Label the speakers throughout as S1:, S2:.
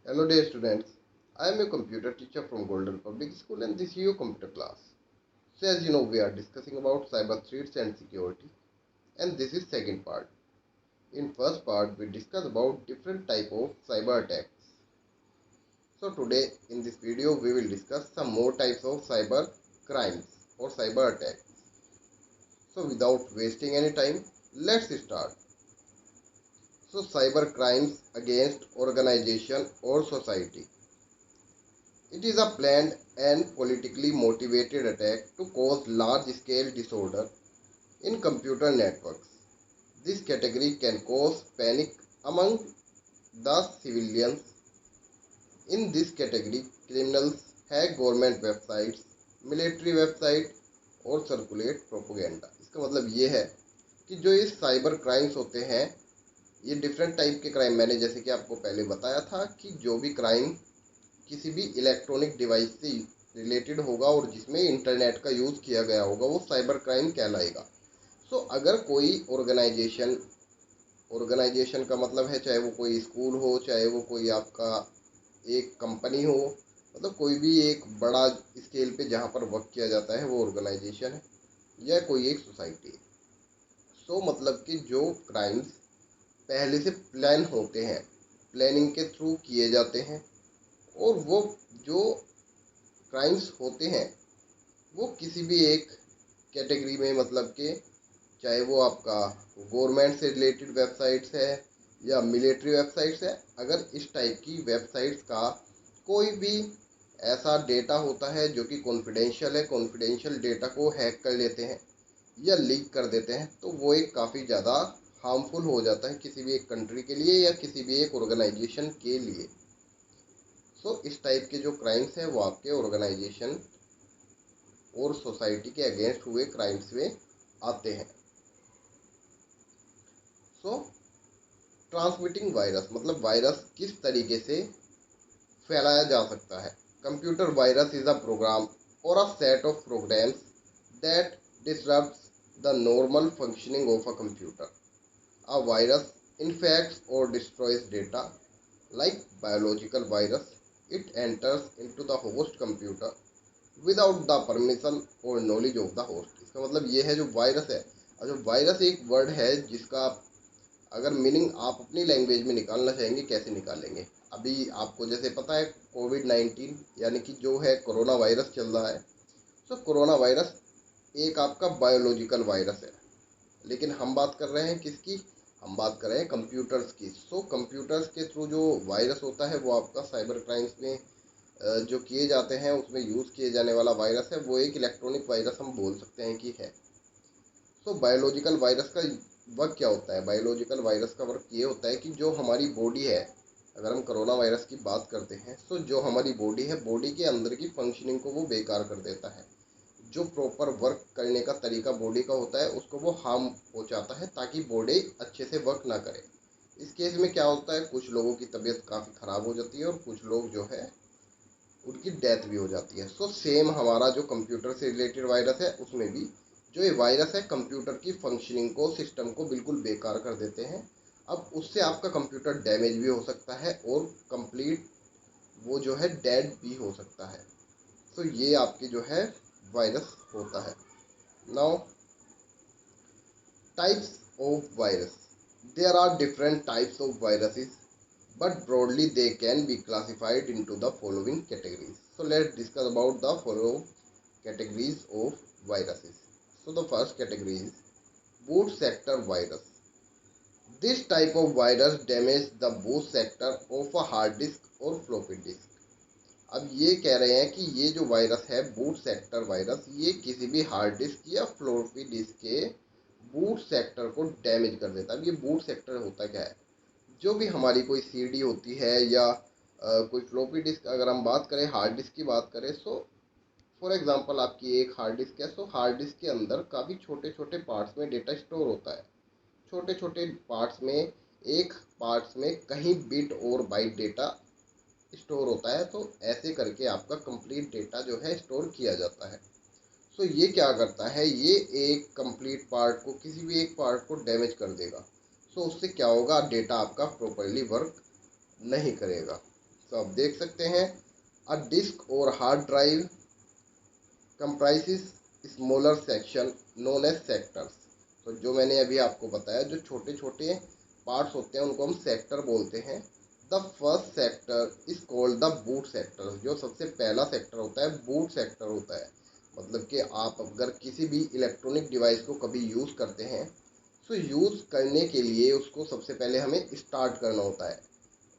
S1: Hello dear students, I am a computer teacher from Golden Public School and this is your computer class. So as you know we are discussing about cyber threats and security and this is second part. In first part we discuss about different type of cyber attacks. So today in this video we will discuss some more types of cyber crimes or cyber attacks. So without wasting any time, let's start. So cyber crimes against organization or society. It is a planned and politically motivated attack to cause large-scale disorder in computer networks. This category can cause panic among the civilians. In this category, criminals hack government websites, military website और circulate propaganda. इसका मतलब ये है कि जो ये cyber crimes होते हैं, ये डिफरेंट टाइप के क्राइम, मैंने जैसे कि आपको पहले बताया था कि जो भी क्राइम किसी भी इलेक्ट्रॉनिक डिवाइस से रिलेटेड होगा और जिसमें इंटरनेट का यूज़ किया गया होगा वो साइबर क्राइम कहलाएगा। सो अगर कोई ऑर्गेनाइजेशन का मतलब है चाहे वो कोई स्कूल हो, चाहे वो कोई आपका एक कंपनी हो, मतलब कोई भी एक बड़ा स्केल पे जहाँ पर वर्क किया जाता है वो ऑर्गेनाइजेशन है या कोई एक सोसाइटी है। सो मतलब कि जो क्राइम्स पहले से प्लान होते हैं, प्लानिंग के थ्रू किए जाते हैं और वो जो क्राइम्स होते हैं वो किसी भी एक कैटेगरी में, मतलब कि चाहे वो आपका गवर्नमेंट से रिलेटेड वेबसाइट्स है या मिलिट्री वेबसाइट्स है, अगर इस टाइप की वेबसाइट्स का कोई भी ऐसा डेटा होता है जो कि कॉन्फिडेंशियल है, कॉन्फिडेंशियल डेटा को हैक कर लेते हैं या लीक कर देते हैं, तो वो एक काफ़ी ज़्यादा हार्मफुल हो जाता है किसी भी एक कंट्री के लिए या किसी भी एक ऑर्गेनाइजेशन के लिए। सो इस टाइप के जो क्राइम्स हैं वो आपके ऑर्गेनाइजेशन और सोसाइटी के अगेंस्ट हुए क्राइम्स में आते हैं। सो ट्रांसमिटिंग वायरस, मतलब वायरस किस तरीके से फैलाया जा सकता है। Computer virus is a program और a set of programs that disrupts the normal functioning of a computer. A virus infects or destroys data. Like biological virus, it enters into the host computer without the permission or knowledge of the host. इसका मतलब ये है जो virus है, और जो virus एक word है जिसका अगर मीनिंग आप अपनी लैंग्वेज में निकालना चाहेंगे कैसे निकालेंगे। अभी आपको जैसे पता है कोविड-19 यानी कि जो है कोरोना वायरस चल रहा है। तो कोरोना वायरस एक आपका बायोलॉजिकल वायरस है, लेकिन हम बात कर रहे हैं किसकी, हम बात कर रहे हैं कंप्यूटर्स की। सो कंप्यूटर्स के थ्रू जो वायरस होता है वो आपका साइबर क्राइम्स में जो किए जाते हैं उसमें यूज़ किए जाने वाला वायरस है, वो एक इलेक्ट्रॉनिक वायरस हम बोल सकते हैं कि है। सो बायोलॉजिकल वायरस का वर्क क्या होता है। बायोलॉजिकल वायरस का वर्क ये होता है कि जो हमारी बॉडी है, अगर हम कोरोना वायरस की बात करते हैं तो जो हमारी बॉडी है, बॉडी के अंदर की फंक्शनिंग को वो बेकार कर देता है। जो प्रॉपर वर्क करने का तरीका बॉडी का होता है उसको वो हार्म पहुंचाता है ताकि बॉडी अच्छे से वर्क ना करे। इस केस में क्या होता है, कुछ लोगों की तबीयत काफ़ी ख़राब हो जाती है और कुछ लोग जो है उनकी डेथ भी हो जाती है। सो सेम हमारा जो कंप्यूटर से रिलेटेड वायरस है उसमें भी जो ये वायरस है कंप्यूटर की फंक्शनिंग को, सिस्टम को बिल्कुल बेकार कर देते हैं। अब उससे आपका कंप्यूटर डैमेज भी हो सकता है और कंप्लीट वो जो है डेड भी हो सकता है। तो ये आपकी जो है वायरस होता है। Now types of virus, there are different types of viruses but broadly they can be classified into the following categories. So let's discuss about the following categories of viruses. So the first category is boot sector virus. This type of virus damages the boot sector of a hard disk or floppy disk. अब ये कह रहे हैं कि ये जो virus है boot sector virus, ये किसी भी हार्ड डिस्क या फ्लोपी डिस्क के बूट सेक्टर को डैमेज कर देता है। अब ये बूट सेक्टर होता क्या है, जो भी हमारी कोई सीडी होती है या कोई फ्लोपी डिस्क, अगर हम बात करें हार्ड डिस्क की बात करें, सो फॉर एग्जांपल आपकी एक हार्ड डिस्क है। सो हार्ड डिस्क के अंदर काफ़ी छोटे छोटे पार्ट्स में डेटा स्टोर होता है। छोटे छोटे पार्ट्स में, एक पार्ट्स में कहीं बिट और बाइट डेटा स्टोर होता है, तो ऐसे करके आपका कंप्लीट डेटा जो है स्टोर किया जाता है। सो ये क्या करता है, ये एक कंप्लीट पार्ट को, किसी भी एक पार्ट को डैमेज कर देगा। सो उससे क्या होगा, डेटा आपका प्रॉपरली वर्क नहीं करेगा। तो आप देख सकते हैं अ डिस्क और hard drive comprises smaller section known as sectors। तो जो मैंने अभी आपको बताया, जो छोटे छोटे पार्ट्स होते हैं उनको हम सेक्टर बोलते हैं। The first sector is called the boot sector. जो सबसे पहला सेक्टर होता है बूट सेक्टर होता है। मतलब कि आप अगर किसी भी इलेक्ट्रॉनिक डिवाइस को कभी यूज़ करते हैं तो यूज़ करने के लिए उसको सबसे पहले हमें स्टार्ट करना होता है।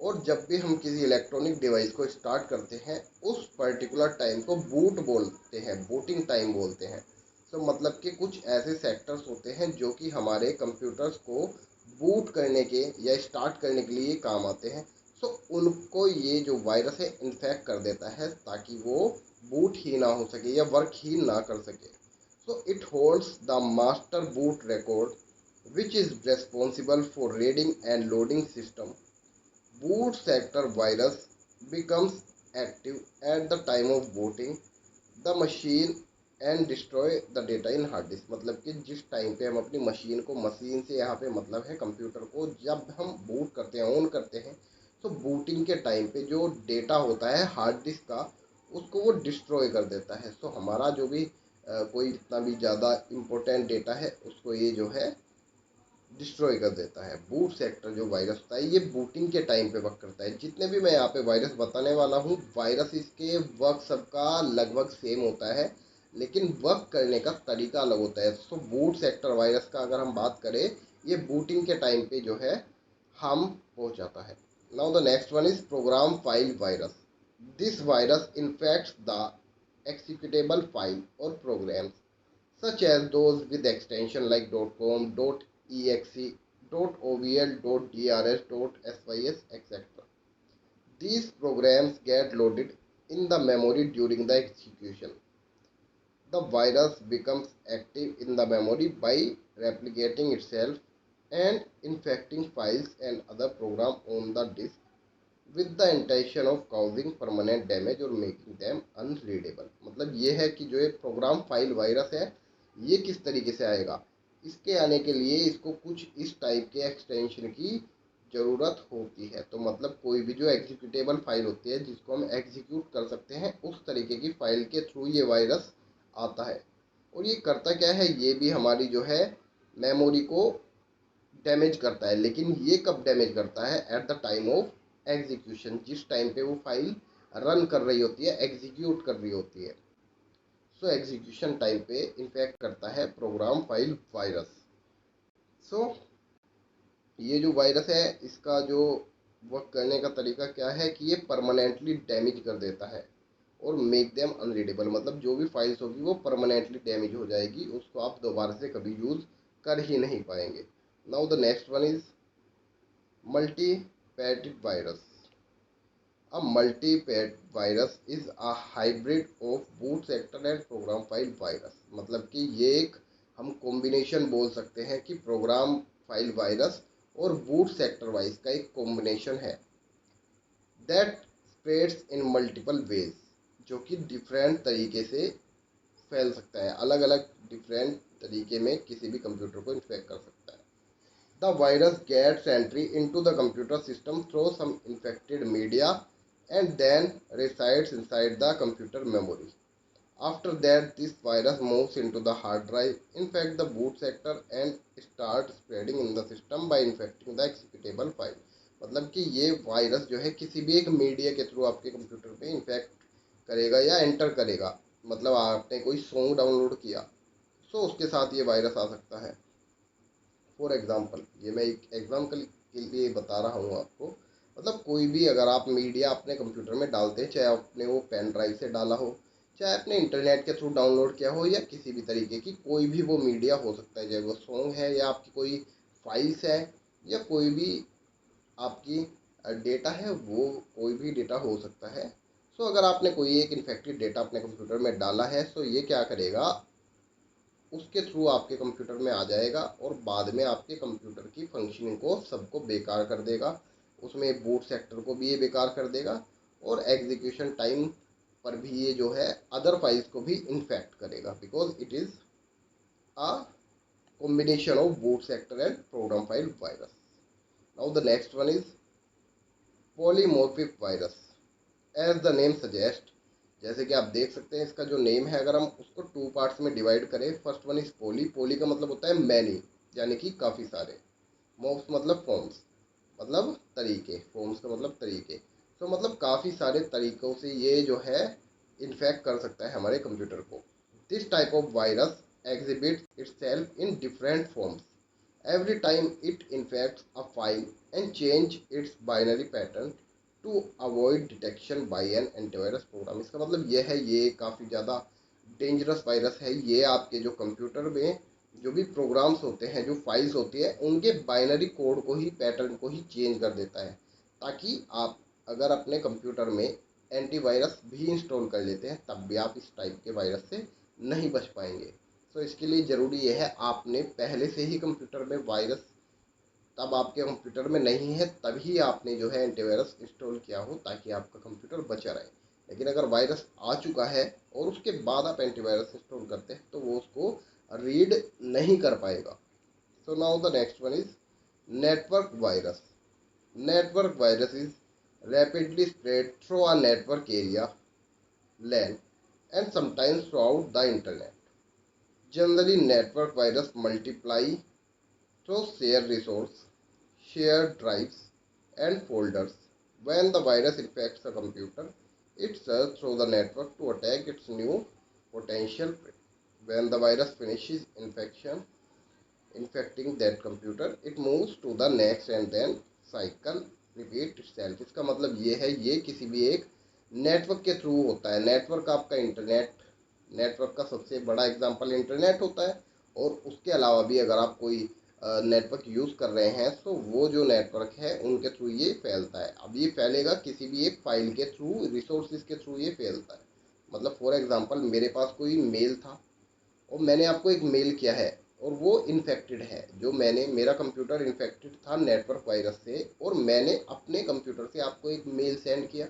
S1: और जब भी हम किसी इलेक्ट्रॉनिक डिवाइस को स्टार्ट करते हैं उस पर्टिकुलर टाइम को बूट बोलते हैं, बूटिंग टाइम बोलते हैं। तो मतलब कि कुछ ऐसे सेक्टर्स होते हैं जो कि हमारे कंप्यूटर्स को बूट करने के या स्टार्ट करने के लिए काम आते हैं। सो उनको ये जो वायरस है इन्फेक्ट कर देता है ताकि वो बूट ही ना हो सके या वर्क ही ना कर सके। So it holds the master boot record which is responsible for reading and loading system. Boot sector virus becomes active at the time of booting the machine and destroy the data in hard disk। मतलब कि जिस time पे हम अपनी machine को, machine से यहाँ पे मतलब है कंप्यूटर को, जब हम बूट करते हैं, ऑन करते हैं, तो बूटिंग के टाइम पे जो डेटा होता है हार्ड डिस्क का उसको वो डिस्ट्रॉय कर देता है। सो हमारा जो भी कोई इतना भी ज़्यादा इम्पोर्टेंट डेटा है उसको ये जो है डिस्ट्रॉय कर देता है। बूट सेक्टर जो वायरस होता है ये बूटिंग के टाइम पे वर्क करता है। जितने भी मैं यहाँ पे वायरस बताने वाला हूँ, वायरस इसके वर्क सबका लगभग सेम होता है लेकिन वर्क करने का तरीका अलग होता है। सो बूट सेक्टर वायरस का अगर हम बात करें, ये बूटिंग के टाइम पे जो है हम पहुँचाता है। Now the next one is program file virus. This virus infects the executable file or programs such as those with extension like .com, .exe, .ovl, .drs, .sys, etc. These programs get loaded in the memory during the execution. The virus becomes active in the memory by replicating itself and infecting files and other programs on the disk with the intention of causing permanent damage or making them unreadable। मतलब ये है कि जो ये program file virus है ये किस तरीके से आएगा। इसके आने के लिए इसको कुछ इस टाइप के एक्सटेंशन की ज़रूरत होती है। तो मतलब कोई भी जो एग्जीक्यूटेबल फाइल होती है जिसको हम एग्जीक्यूट कर सकते हैं उस तरीके की फाइल के थ्रू ये वायरस आता है। और ये करता क्या है, ये भी हमारी जो है मेमोरी को डैमेज करता है। लेकिन ये कब डैमेज करता है, at the time of execution, जिस टाइम पे वो फाइल रन कर रही होती है, एग्जीक्यूट कर रही होती है। सो एग्जीक्यूशन टाइम पे इन्फेक्ट करता है प्रोग्राम फाइल वायरस। सो ये जो वायरस है इसका जो वर्क करने का तरीका क्या है कि ये परमानेंटली डैमेज कर देता है और मेक देम अनरीडेबल। मतलब जो भी फाइल्स होगी वो परमानेंटली डैमेज हो जाएगी, उसको आप दोबारा से कभी यूज़ कर ही नहीं पाएंगे। Now the next one is multi पैटेड virus. A multi-pet virus is a hybrid of boot sector and program file virus। मतलब कि ये एक हम कॉम्बिनेशन बोल सकते हैं कि प्रोग्राम फाइल वायरस और बूट सेक्टर वाइज का एक कॉम्बिनेशन है। That spreads in multiple ways, जो कि डिफरेंट तरीके से फैल सकता है, अलग अलग डिफरेंट तरीके में किसी भी कंप्यूटर को इन्फेक्ट कर सकता है। The virus gets entry into the computer system through some infected media and then resides inside the computer memory. After that, this virus moves into the hard drive, infect the boot sector and start spreading in the system by infecting the executable file। मतलब कि ये virus जो है किसी भी एक media के through आपके कंप्यूटर पे इन्फेक्ट करेगा या एंटर करेगा। मतलब आपने कोई सॉन्ग डाउनलोड किया तो उसके साथ ये वायरस आ सकता है। फॉर एग्ज़ाम्पल, ये मैं एक एग्जाम्पल के लिए बता रहा हूँ आपको। मतलब कोई भी अगर आप मीडिया अपने कंप्यूटर में डालते हैं, चाहे आपने वो पेन ड्राइव से डाला हो, चाहे अपने इंटरनेट के थ्रू डाउनलोड किया हो, या किसी भी तरीके की कोई भी वो मीडिया हो सकता है, चाहे वो सॉन्ग है या आपकी कोई फाइल्स है या कोई भी आपकी डेटा है, वो कोई भी डेटा हो सकता है। सो अगर आपने कोई एक इन्फेक्टेड डेटा अपने कंप्यूटर में डाला है तो ये क्या करेगा, उसके थ्रू आपके कंप्यूटर में आ जाएगा और बाद में आपके कंप्यूटर की फंक्शनिंग को सबको बेकार कर देगा। उसमें बूट सेक्टर को भी ये बेकार कर देगा और एग्जीक्यूशन टाइम पर भी ये जो है अदर फाइल्स को भी इन्फेक्ट करेगा, because it is a combination of boot sector and program file virus. Now the next one is polymorphic virus। As the name suggest, जैसे कि आप देख सकते हैं इसका जो नेम है, अगर हम उसको टू पार्ट्स में डिवाइड करें, फर्स्ट वन इज पोली। पोली का मतलब होता है मैनी, यानी कि काफ़ी सारे। मोव्स मतलब फॉर्म्स, मतलब तरीके। फॉर्म्स का मतलब तरीके। तो मतलब काफ़ी सारे तरीक़ों से ये जो है इन्फेक्ट कर सकता है हमारे कंप्यूटर को। This type of virus exhibits itself in different forms every time it infects a file and change its binary pattern to avoid detection by an antivirus program। इसका मतलब ये है, ये काफ़ी ज़्यादा डेंजरस वायरस है। ये आपके जो कंप्यूटर में जो भी प्रोग्राम्स होते हैं, जो फाइल्स होती है, उनके बाइनरी कोड को ही, पैटर्न को ही चेंज कर देता है, ताकि आप अगर अपने कंप्यूटर में एंटीवायरस भी इंस्टॉल कर लेते हैं तब भी आप इस टाइप के वायरस से नहीं बच पाएंगे। तो इसके लिए ज़रूरी ये है, आपने पहले से ही कंप्यूटर में वायरस, तब आपके कंप्यूटर में नहीं है तभी आपने जो है एंटीवायरस इंस्टॉल किया हो, ताकि आपका कंप्यूटर बचा रहे। लेकिन अगर वायरस आ चुका है और उसके बाद आप एंटीवायरस इंस्टॉल करते हैं तो वो उसको रीड नहीं कर पाएगा। So now the next one is network virus. Network virus is rapidly spread through a network area LAN and sometimes throughout the internet. Generally, network virus multiply through shared resource, shared drives, and folders. When the virus infects a computer, it surges through the network to attack its new potential prey. When the virus finishes infecting that computer, it moves to the next and then cycle repeat itself। इसका मतलब ये है, ये किसी भी एक network के through होता है। नेटवर्क आपका इंटरनेट, नेटवर्क का सबसे बड़ा एग्जांपल इंटरनेट होता है। और उसके अलावा भी अगर आप कोई नेटवर्क यूज़ कर रहे हैं तो वो जो नेटवर्क है उनके थ्रू ये फैलता है। अब ये फैलेगा किसी भी एक फाइल के थ्रू, रिसोर्सेज के थ्रू ये फैलता है। मतलब फॉर एग्जांपल, मेरे पास कोई मेल था और मैंने आपको एक मेल किया है और वो इन्फेक्टेड है। जो मैंने, मेरा कंप्यूटर इन्फेक्टेड था नेटवर्क वायरस से, और मैंने अपने कंप्यूटर से आपको एक मेल सेंड किया।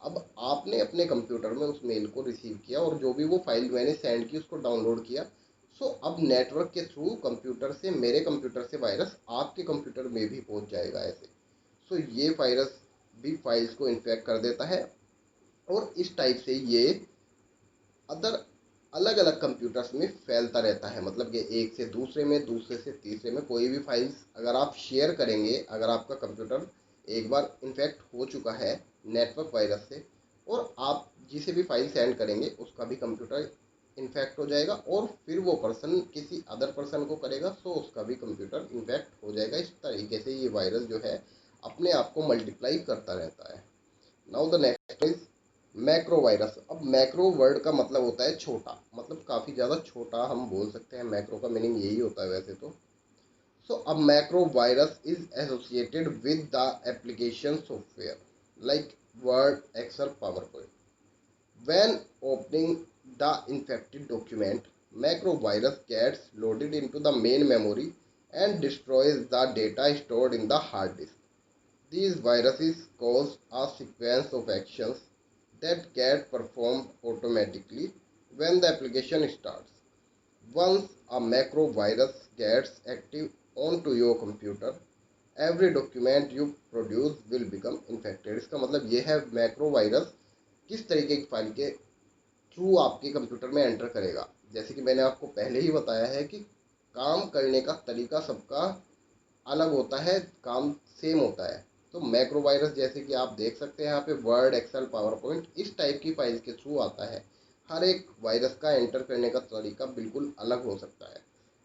S1: अब आपने अपने कंप्यूटर में उस मेल को रिसीव किया और जो भी वो फाइल मैंने सेंड की उसको डाउनलोड किया। सो अब नेटवर्क के थ्रू कंप्यूटर से, मेरे कंप्यूटर से वायरस आपके कंप्यूटर में भी पहुंच जाएगा ऐसे। सो ये वायरस भी फाइल्स को इन्फेक्ट कर देता है और इस टाइप से ये अदर अलग अलग कंप्यूटर्स में फैलता रहता है। मतलब कि एक से दूसरे में, दूसरे से तीसरे में, कोई भी फाइल्स अगर आप शेयर करेंगे, अगर आपका कंप्यूटर एक बार इन्फेक्ट हो चुका है नेटवर्क वायरस से और आप जिसे भी फाइल सेंड करेंगे उसका भी कंप्यूटर इन्फेक्ट हो जाएगा और फिर वो पर्सन किसी अदर पर्सन को करेगा तो उसका भी कंप्यूटर इन्फेक्ट हो जाएगा। इस तरीके से ये वायरस जो है अपने आप को मल्टीप्लाई करता रहता है। Now the next is macro virus. अब मैक्रो वर्ड का मतलब होता है छोटा, मतलब काफ़ी ज़्यादा छोटा हम बोल सकते हैं। मैक्रो का मीनिंग यही होता है वैसे तो। सो अब macro virus is associated with the application software like Word, Excel, PowerPoint. When opening the infected document, macro virus gets loaded into the main memory and destroys the data stored in the hard disk. These viruses cause a sequence of actions that get performed automatically when the application starts. Once a macro virus gets active onto your computer, every document you produce will become infected। इसका मतलब ये है, macro virus किस तरीके की file के through आपके computer में एंटर करेगा। जैसे कि मैंने आपको पहले ही बताया है कि काम करने का तरीका सबका अलग होता है, काम सेम होता है। तो मैक्रो वायरस, जैसे कि आप देख सकते हैं यहाँ पे, वर्ड, एक्सेल, पावर पॉइंट, इस टाइप की फाइल्स के थ्रू आता है। हर एक वायरस का एंटर करने का तरीका बिल्कुल अलग हो सकता है,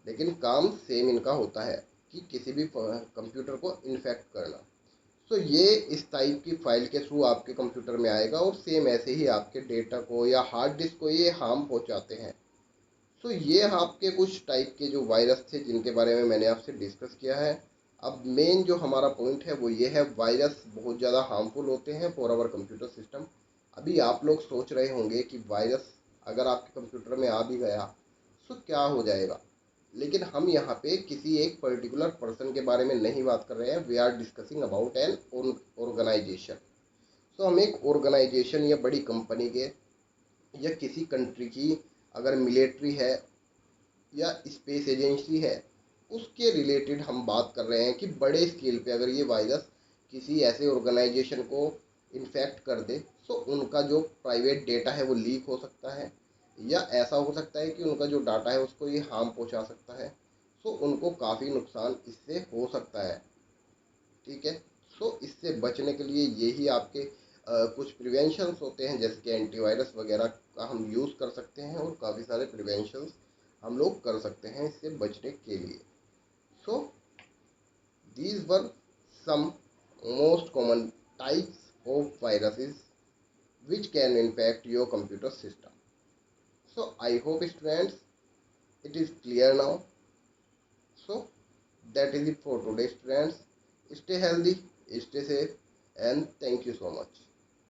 S1: लेकिन काम सेम इनका होता है कि किसी भी कंप्यूटर को इन्फेक्ट करना। तो ये इस टाइप की फाइल के थ्रू आपके कंप्यूटर में आएगा और सेम ऐसे ही आपके डेटा को या हार्ड डिस्क को ये हार्म पहुँचाते हैं। तो ये आपके कुछ टाइप के जो वायरस थे जिनके बारे में मैंने आपसे डिस्कस किया है। अब मेन जो हमारा पॉइंट है वो ये है, वायरस बहुत ज़्यादा हार्मफुल होते हैं फॉर आवर कंप्यूटर सिस्टम। अभी आप लोग सोच रहे होंगे कि वायरस अगर आपके कंप्यूटर में आ भी गया तो क्या हो जाएगा, लेकिन हम यहाँ पे किसी एक पर्टिकुलर पर्सन के बारे में नहीं बात कर रहे हैं। We are discussing about an organisation. तो हम एक ऑर्गेनाइजेशन या बड़ी कंपनी के या किसी कंट्री की अगर मिलिट्री है या स्पेस एजेंसी है, उसके रिलेटेड हम बात कर रहे हैं कि बड़े स्केल पे अगर ये वायरस किसी ऐसे ऑर्गेनाइजेशन को इन्फेक्ट कर दे, सो उनका जो प्राइवेट डेटा है वो लीक हो सकता है, या ऐसा हो सकता है कि उनका जो डाटा है उसको ये हार्म पहुंचा सकता है। सो उनको काफ़ी नुकसान इससे हो सकता है। ठीक है। सो इससे बचने के लिए यही आपके कुछ प्रिवेंशंस होते हैं, जैसे कि एंटीवायरस वगैरह का हम यूज़ कर सकते हैं, और काफ़ी सारे प्रिवेंशंस हम लोग कर सकते हैं इससे बचने के लिए। सो these were some most common types of viruses which can impact your computer system. So I hope students it is clear now. So that is it for today students. Stay healthy, stay safe, and thank you so much.